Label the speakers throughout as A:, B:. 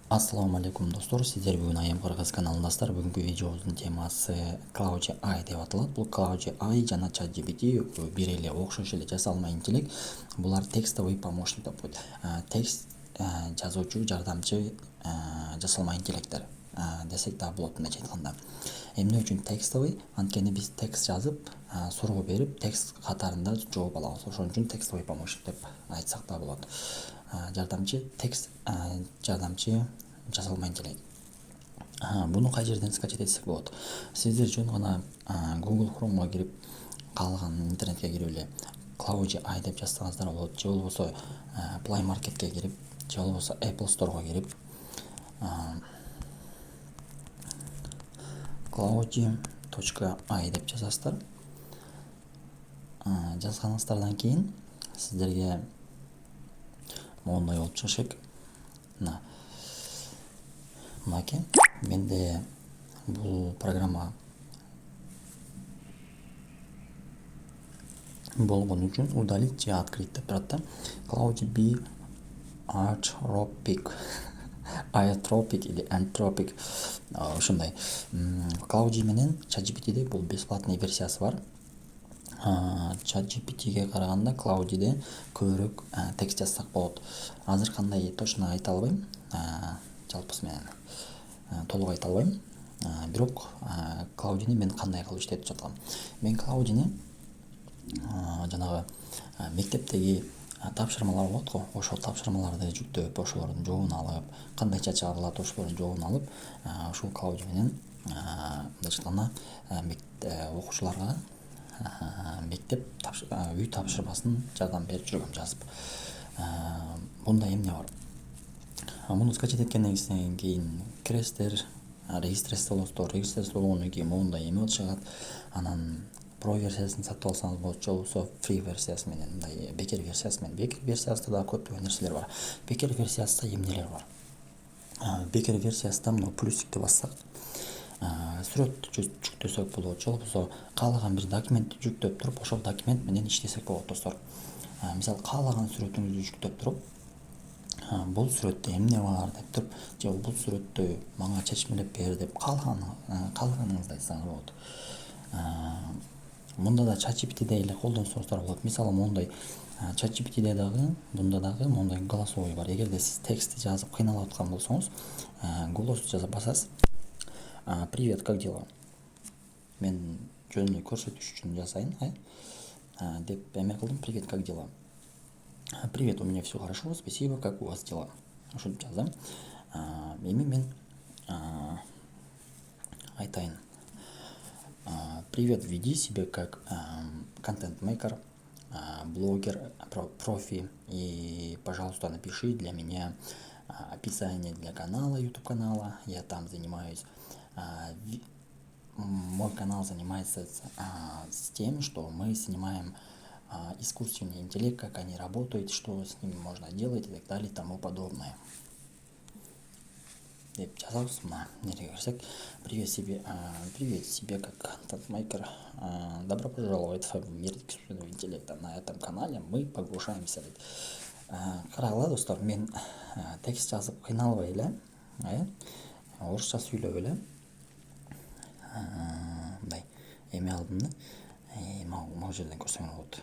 A: Ассаламу алейкум достор, сіздер бүгін I am Кыргыз каналындасыздар. Бүгінгі видеобуздун темасы Cloudy AI деп аталат. Бұл Cloudy AI жана ChatGPT бир эле окшош эле жасалма интеллект. Булар текстовый помощник деп коет. Текст жазуучу жардамчы жасалма интеллекттер десек да болот мындайча айтканда. Эмне үчүн текстовый? Анткени биз текст жазып, суроо берип, текст катарында жооп алабыз. Ошон үчүн текстовый помощник деп айтсак да болот. Жардамчы текст жардамчы жасалма интеллект. Буну кай жерден скачать этсек болот? Сиздер жөн гана Google Chrome'га кирип, каалаган интернетке кирип эле Cloudy AI деп жазсаңыздар болот. Же болбосо Play Marketке кирип, же болбосо Apple Store'га кирип cloudy.ai деп жазасыздар. Жазганыңыздардан кийин сиздерге моундай болуп чыгышат. Мынакей, менде бул программа болгон үчүн удалить же открыть деп турат да. Cloudy B Atropic или Anthropic ушундай. Cloudy менен ChatGPT'де бул бесплатный версиясы бар. ChatGPT'ге караганда Cloudy'де көбүрөөк текст жазсак болот. Азыр кандай точно айта албайм. Жалпысы менен толук айта албайм. Бирок Cloudy'ни мен кандай кылып иштетип жаткам? Мен Cloudy'ни жанагы мектептеги тапшырмалар болот го, ошол тапшырмаларды жүктөп, ошолордун жообун алып, кандайча чыгарылат ошолордун жообун алып, ушул Cloudy менен мындайча айтканда окуучуларга мектеп үй тапшырмасын жардам берип жүргөм жазып. Мында эмне бар? Муну скачать эткенден кийин киресиздер, регистрация болосуздар. Регистрация болгондон кийин моундай эме чыгат. Анан Pro версиясын сатып алсаңыз болот, же болбосо free версиясы менен, мындай бекер версиясы менен. Бекер версиясында да көптөгөн нерселер бар. Бекер версиясында эмнелер бар? Бекер версиясында мына плюсикти бассак, сүрөт жүктөсөк болот, же болбосо каалаган бир документти жүктөп туруп, ошол документ менен иштесек болот достор. Мисалы каалаган сүрөтүңүздү жүктөп туруп, бул сүрөттө эмне бар деп туруп, же бул сүрөттү мага чечмелеп бер деп каалаганыңызды айтсаңыз болот. Мында да ChatGPT'де эле колдонсоңуздар болот. Мисалы мондай ChatGPT'де дагы, мында дагы мондай голосовой бар. Эгерде сиз текстти жазып кыйналып аткан болсоңуз, голос жазып басасыз. Привет, как дела? Мен жөн эле көрсөтүш үчүн жасайын, деп эме кылдым. Привет, как дела? Привет, у меня все хорошо, спасибо, как у вас дела? Ушинтип жаздым. Эми мен айтайын. Привет, веди себя как контент-мейкер, блогер, профи, и, пожалуйста, напиши для меня описание для канала, YouTube канала. Я там занимаюсь. Мой канал занимается с тем, что мы снимаем искусственный интеллект, как они работают, что с ними можно делать и так далее и тому подобное. Деп жазабыз. Мына нереге кирсек, привет себе как контент-мейкер. Добро пожаловать в мир искусственного интеллекта. На этом канале мы погружаемся. Карагыла достор, мен текст жазып кыйналбай эле, орусча сүйлөп эле мындай эме алдым да. Могу жерден көрсөңөр болот.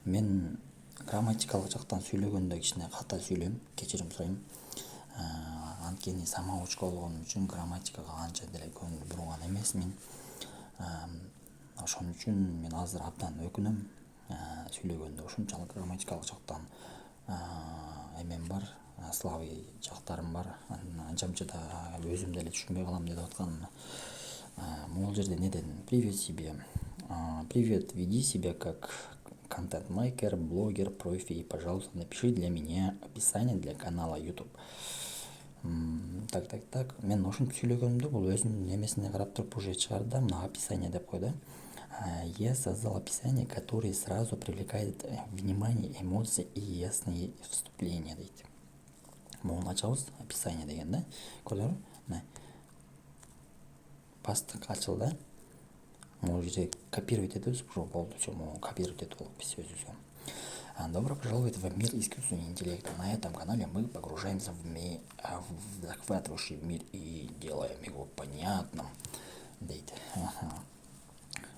A: Мен грамматикалык жактан сүйлөгөндө кичине ката сүйлөйм, кечирим сурайм. Анткени самоучка болгонум үчүн грамматикага анча деле көңүл бурган эмесмин. Ошон үчүн мен азыр абдан өкүнөм. Сүйлөгөндө ушунчалык грамматикалык жактан эмем бар, слабый жактарым бар. Анча-мынча да өзүм деле түшүнбөй калам деп атканым. Могул жерде не дедим? Привет, веди себя как контент-мейкер, блогер, профи, и, пожалуйста, напиши для меня описание для канала YouTube. Так. Мен ошентип сүйлөгөнүмдө бул өзүнүн эмесине карап туруп уже чыгарды. Мына описание деп койду. Я создал описание, которое сразу привлекает внимание, эмоции и ясные вступления, дейт. Могуну ачабыз, описание деген да. Көрдүңөрбү? Мына бастык ачылды. Могу жерде копировать этебиз, уже болду. Все, могу копировать этип алып биз өзүбүзгө. Добро пожаловать в мир искусственного интеллекта. На этом канале мы погружаемся в захватывающий мир и делаем его понятным. Дейт.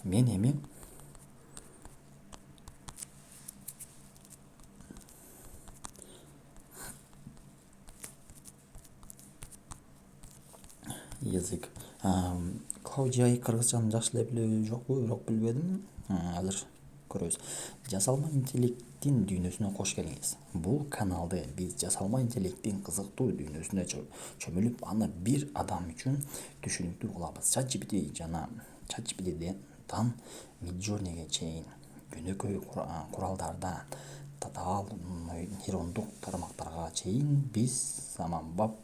A: Мен эми язык. Клаудия кыргызчаны жакшы эле билеби жокпу, бирок билбедим. Азыр көрөбүз. Жасалма интеллекттин дүйнөсүнө кош келиңиз. Бул каналды биз жасалма интеллекттин кызыктуу дүйнөсүнө чөмүлүп, аны бир адам үчүн түшүнүктүү кылабыз. ChatGPT жана ChatGPT'ден Midjourney'ге чейин жөнөкөй куралдардан татаал нейрондук тармактарга чейин биз заманбап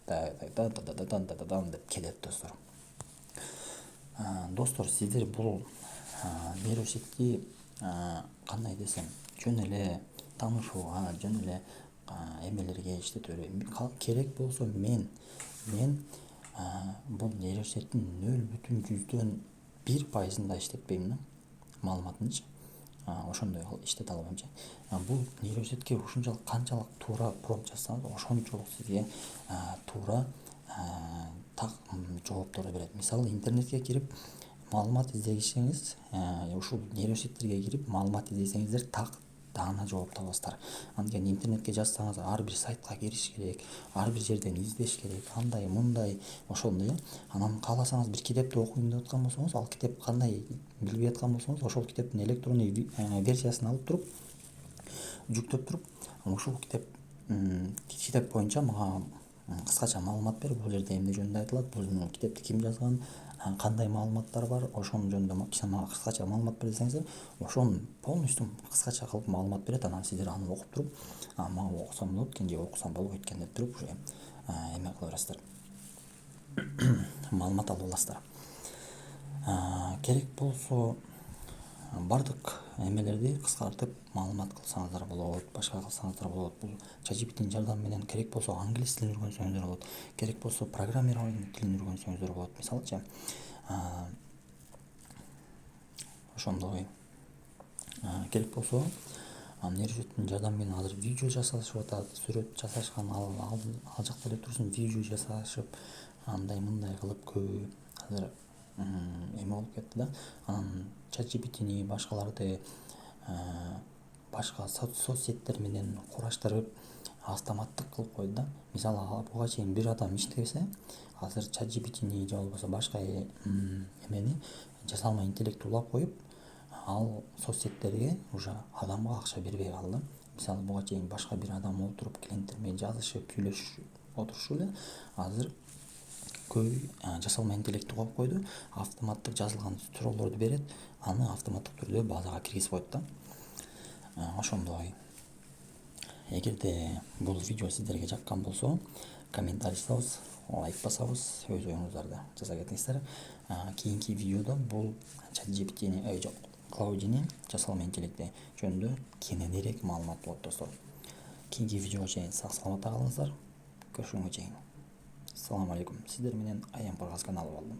A: деп келет достор. Достор, сиздер бул нейросетти кандай десем, жөн эле таанышууга, жөн эле эмелерге иштетүүгө керек болсо мен бул нейросеттин 0,1% иштетпейм да, маалыматынчы. Ошондой иштете албаймчы. Бул нейросетке ушунчалык канчалык туура промпт жазсаңыз, ошончолук сизге туура так жоопторду берет. Мисалы, интернетке кирип маалымат издесеңиз, ушул нейросеттерге кирип маалымат издесеңиздер так даана жооп табасыздар. Анткени интернетке жазсаңыз, ар бир сайтка кириш керек, ар бир жерден издеш керек, андай мындай ошондой. Анан кааласаңыз бир китепти окуйм деп аткан болсоңуз, ал китеп кандай билбей аткан болсоңуз, ошол китептин электрондой версиясын алып туруп, жүктөп туруп, ушул китеп боюнча мага кыскача маалымат бер, бул жерде эмне жөнүндө айтылат, бул китепти ким жазган, кандай маалыматтар бар, ошонун жөнүндө мага кыскача маалымат бер десеңиздер, ошонун полностью кыскача кылып маалымат берет. Анан сиздер аны окуп туруп, мага окусам болот экен же окусам болбойт экен деп туруп уже эме кыла бересиздер, маалымат алып аласыздар. Керек болсо бардык эмелерди кыскартып маалымат кылсаңыздар болот, башка кылсаңыздар болот. Бул ChatGPT'нин жардамы менен керек болсо англис тилин үйрөнсөңүздөр болот, керек болсо программирование тилин үйрөнсөңүздөр болот. Мисалычы, ошондой керек болсо нейросеттин жардамы менен азыр видео жасашып атат, сүрөт жасашкан, ал жакта эле турсун, видео жасашып, андай мындай кылып көбү азыр эме болуп кетти да. Анан ChatGPT'ни башкаларды башка соцсеттер менен кураштырып автоматтык кылып койду да. Мисалы, буга чейин бир адам иштесе, азыр ChatGPT'ни же болбосо башка эмени жасалма интеллект улап коюп, ал соцсеттерге уже адамга акча бербей калды. Мисалы, буга чейин башка бир адам отуруп клиенттер менен жазышып, сүйлөшүп отурушчу эле, азыр көбү жасалма интеллектти коюп койду, автоматтык жазылган суроолорду берет, аны автоматтык түрдө базага киргизип коет да. Ошондой. Эгерде бул видео сиздерге жаккан болсо, комментарий жазабыз, лайк басабыз, өз оюңуздарды жаза кетиңиздер. Кийинки видеодо бул ChatGPT'ни, жок, Клаудини жасалма интеллекти жөнүндө кененирээк маалымат болот достор. Кийинки видеого чейин сак саламатта калыңыздар. Көрүшкөнгө чейин. Ассаламу алейкум. Сиздер менен Аян Поргаз каналы болду.